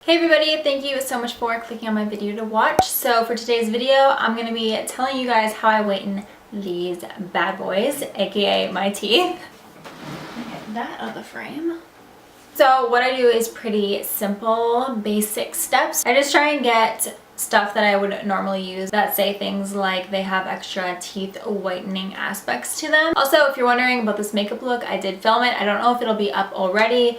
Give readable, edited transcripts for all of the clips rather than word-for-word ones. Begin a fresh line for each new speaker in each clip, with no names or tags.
Hey everybody, thank you so much for clicking on my video to watch. So for today's video, I'm going to be telling you guys how I whiten these bad boys, aka my teeth. Get that out of the frame. So what I do is pretty simple, basic steps. I just try and get stuff that I would normally use that say things like they have extra teeth whitening aspects to them. Also, if you're wondering about this makeup look, I did film it. I don't know if it'll be up already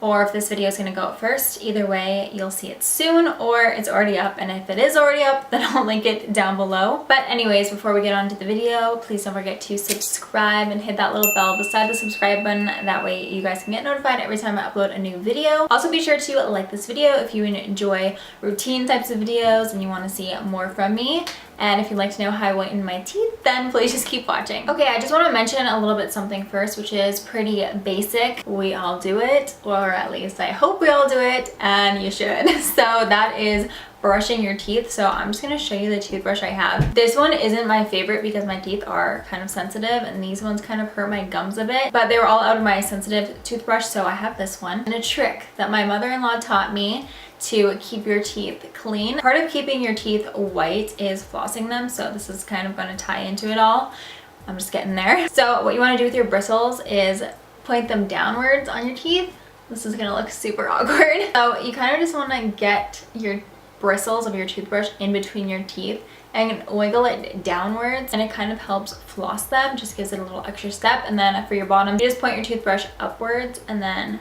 or if this video is going to go up first. Either way, you'll see it soon or it's already up, and if it is already up, then I'll link it down below. But anyways, before we get on to the video, please don't forget to subscribe and hit that little bell beside the subscribe button. That way you guys can get notified every time I upload a new video. Also be sure to like this video if you enjoy routine types of videos and you want to see more from me. And if you'd like to know how I whiten my teeth, then please just keep watching. Okay, I just want to mention a little bit something first, which is pretty basic. We all do it, or at least I hope we all do it, and you should. So that is brushing your teeth. So I'm just going to show you the toothbrush I have. This one isn't my favorite because my teeth are kind of sensitive and these ones kind of hurt my gums a bit, but they were all out of my sensitive toothbrush, so I have this one. And a trick that my mother-in-law taught me to keep your teeth clean. Part of keeping your teeth white is flossing them, so this is kind of going to tie into it all. I'm just getting there. So what you want to do with your bristles is point them downwards on your teeth. This is going to look super awkward. So you kind of just want to get your bristles of your toothbrush in between your teeth and wiggle it downwards, and it kind of helps floss them, just gives it a little extra step. And then for your bottom, you just point your toothbrush upwards and then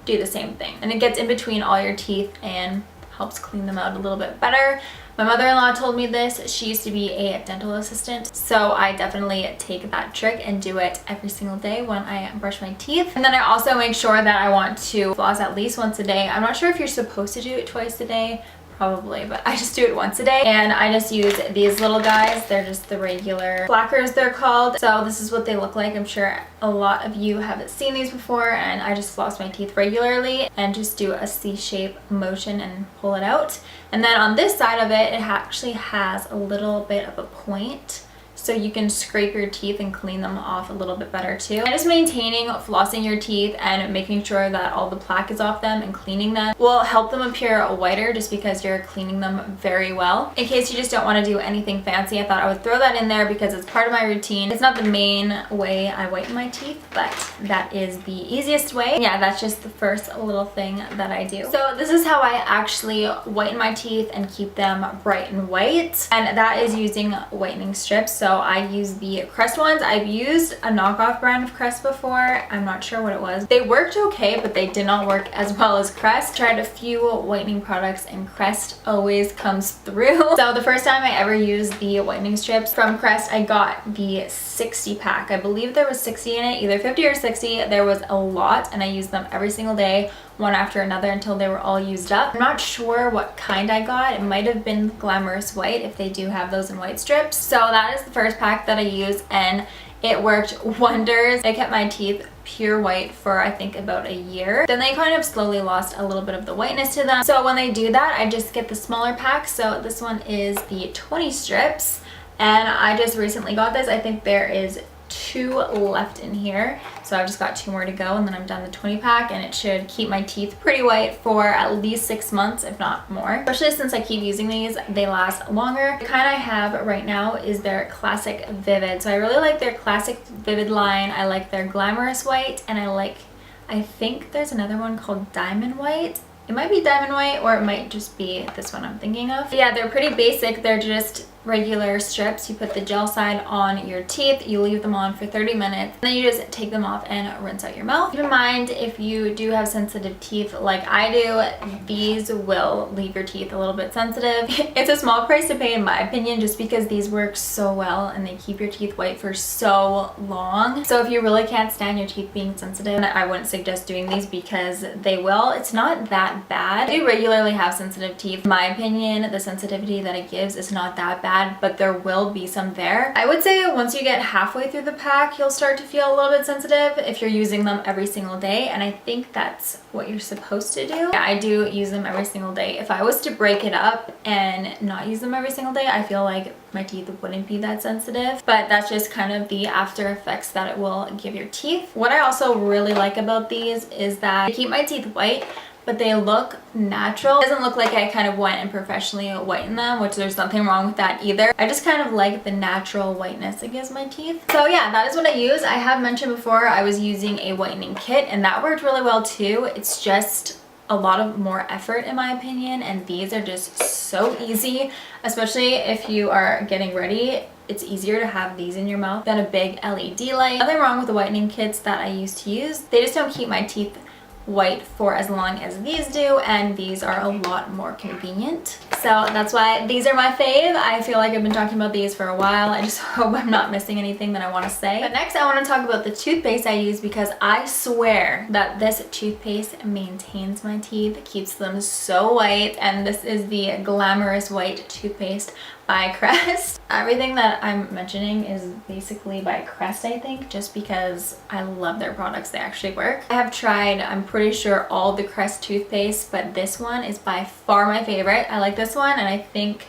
do the same thing, and it gets in between all your teeth and helps clean them out a little bit better. My mother-in-law told me this. She used to be a dental assistant, so I definitely take that trick and do it every single day when I brush my teeth. And then I also make sure that I want to floss at least once a day. I'm not sure if you're supposed to do it twice a day, probably, but I just do it once a day. And I just use these little guys. They're just the regular Plackers, they're called. So this is what they look like. I'm sure a lot of you haven't seen these before, and I just floss my teeth regularly and just do a C-shape motion and pull it out. And then on this side of it, it actually has a little bit of a point, so you can scrape your teeth and clean them off a little bit better too. And just maintaining, flossing your teeth and making sure that all the plaque is off them and cleaning them will help them appear whiter, just because you're cleaning them very well. In case you just don't want to do anything fancy, I thought I would throw that in there because it's part of my routine. It's not the main way I whiten my teeth, but that is the easiest way. Yeah, that's just the first little thing that I do. So this is how I actually whiten my teeth and keep them bright and white, and that is using whitening strips. So I use the Crest ones. I've used a knockoff brand of Crest before. I'm not sure what it was. They worked okay, but they did not work as well as Crest. Tried a few whitening products and Crest always comes through. So the first time I ever used the whitening strips from Crest, I got the 60 pack. I believe there was 60 in it, either 50 or 60. There was a lot, and I used them every single day, one after another, until they were all used up. I'm not sure what kind I got. It might have been Glamorous white, if they do have those in white strips. So that is the first pack that I used, and it worked wonders. It kept my teeth pure white for I think about a year. Then they kind of slowly lost a little bit of the whiteness to them. So when they do that, I just get the smaller pack. So this one is the 20 strips, and I just recently got this. I think there is 2 left in here, so I've just got 2 more to go, and then I'm done the 20 pack, and it should keep my teeth pretty white for at least 6 months, if not more. Especially since I keep using these, they last longer. The kind I have right now is their Classic Vivid, so I really like their Classic Vivid line. I like their Glamorous white, and I think there's another one called Diamond White. It might be Diamond White, or it might just be this one I'm thinking of. But yeah, they're pretty basic. They're just regular strips. You put the gel side on your teeth, you leave them on for 30 minutes, and then you just take them off and rinse out your mouth. Keep in mind, if you do have sensitive teeth like I do, these will leave your teeth a little bit sensitive. It's a small price to pay in my opinion, just because these work so well and they keep your teeth white for so long. So if you really can't stand your teeth being sensitive, I wouldn't suggest doing these because they will. It's not that bad. I do regularly have sensitive teeth. In my opinion, the sensitivity that it gives is not that bad, but there will be some there. I would say once you get halfway through the pack, you'll start to feel a little bit sensitive if you're using them every single day, and I think that's what you're supposed to do. Yeah, I do use them every single day. If I was to break it up and not use them every single day, I feel like my teeth wouldn't be that sensitive, but that's just kind of the after effects that it will give your teeth. What I also really like about these is that they keep my teeth white, but but they look natural. It doesn't look like I kind of went and professionally whitened them, which there's nothing wrong with that either. I just kind of like the natural whiteness it gives my teeth. So yeah, that is what I use. I have mentioned before I was using a whitening kit, and that worked really well too. It's just a lot of more effort in my opinion, and these are just so easy, especially if you are getting ready. It's easier to have these in your mouth than a big LED light. Nothing wrong with the whitening kits that I used to use. They just don't keep my teeth white for as long as these do, and these are a lot more convenient. So that's why these are my fave. I feel like I've been talking about these for a while. I just hope I'm not missing anything that I want to say. But next I want to talk about the toothpaste I use, because I swear that this toothpaste maintains my teeth, keeps them so white, and this is the Glamorous White Toothpaste by Crest. Everything that I'm mentioning is basically by Crest, I think, just because I love their products. They actually work. I have tried, I'm pretty sure, all the Crest toothpaste, but this one is by far my favorite. I like this one, and I think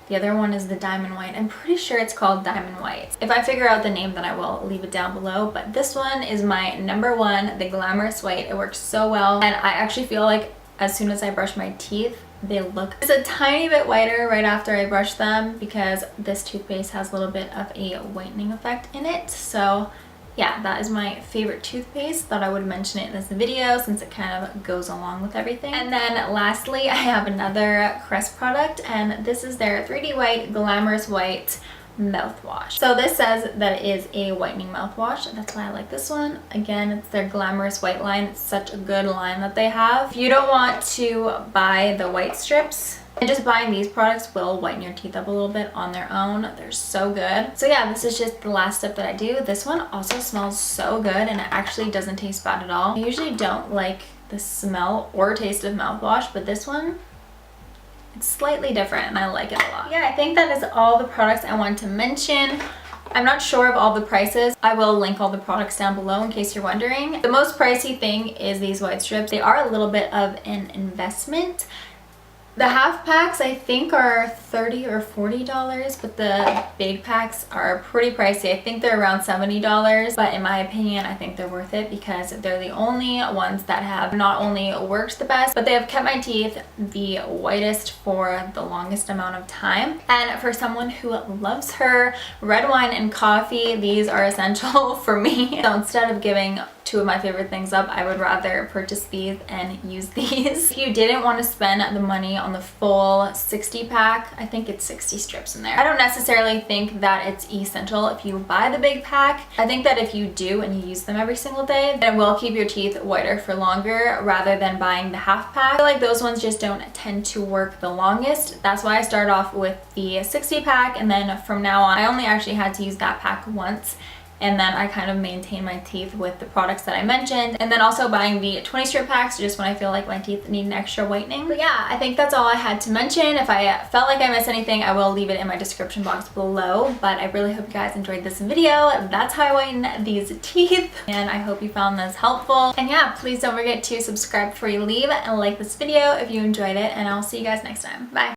the other one is the Diamond White. I'm pretty sure it's called Diamond White. If I figure out the name, then I will leave it down below, but this one is my number one, the Glamorous White. It works so well, and I actually feel like as soon as I brush my teeth, they look just a tiny bit whiter right after I brush them, because this toothpaste has a little bit of a whitening effect in it. So yeah, that is my favorite toothpaste. Thought I would mention it in this video since it kind of goes along with everything. And then lastly, I have another Crest product, and this is their 3D White Glamorous White mouthwash. So this says that it is a whitening mouthwash. That's why I like this one. Again, it's their Glamorous White line. It's such a good line that they have. If you don't want to buy the white strips, and just buying these products will whiten your teeth up a little bit on their own. They're so good. So yeah, this is just the last step that I do. This one also smells so good, and it actually doesn't taste bad at all. I usually don't like the smell or taste of mouthwash, but this one, it's slightly different and I like it a lot. Yeah, I think that is all the products I wanted to mention. I'm not sure of all the prices. I will link all the products down below in case you're wondering. The most pricey thing is these white strips. They are a little bit of an investment. The half packs I think are $30 or $40, but the big packs are pretty pricey. I think they're around $70, but in my opinion, I think they're worth it because they're the only ones that have not only worked the best, but they have kept my teeth the whitest for the longest amount of time. And for someone who loves her red wine and coffee, these are essential for me. So instead of giving two of my favorite things up, I would rather purchase these and use these. If you didn't want to spend the money on the full 60 pack, I think it's 60 strips in there. I don't necessarily think that it's essential if you buy the big pack. I think that if you do and you use them every single day, then it will keep your teeth whiter for longer rather than buying the half pack. I feel like those ones just don't tend to work the longest. That's why I started off with the 60 pack, and then from now on, I only actually had to use that pack once. And then I kind of maintain my teeth with the products that I mentioned. And then also buying the 20 strip packs just when I feel like my teeth need an extra whitening. But yeah, I think that's all I had to mention. If I felt like I missed anything, I will leave it in my description box below. But I really hope you guys enjoyed this video. That's how I whiten these teeth. And I hope you found this helpful. And yeah, please don't forget to subscribe before you leave and like this video if you enjoyed it. And I'll see you guys next time. Bye.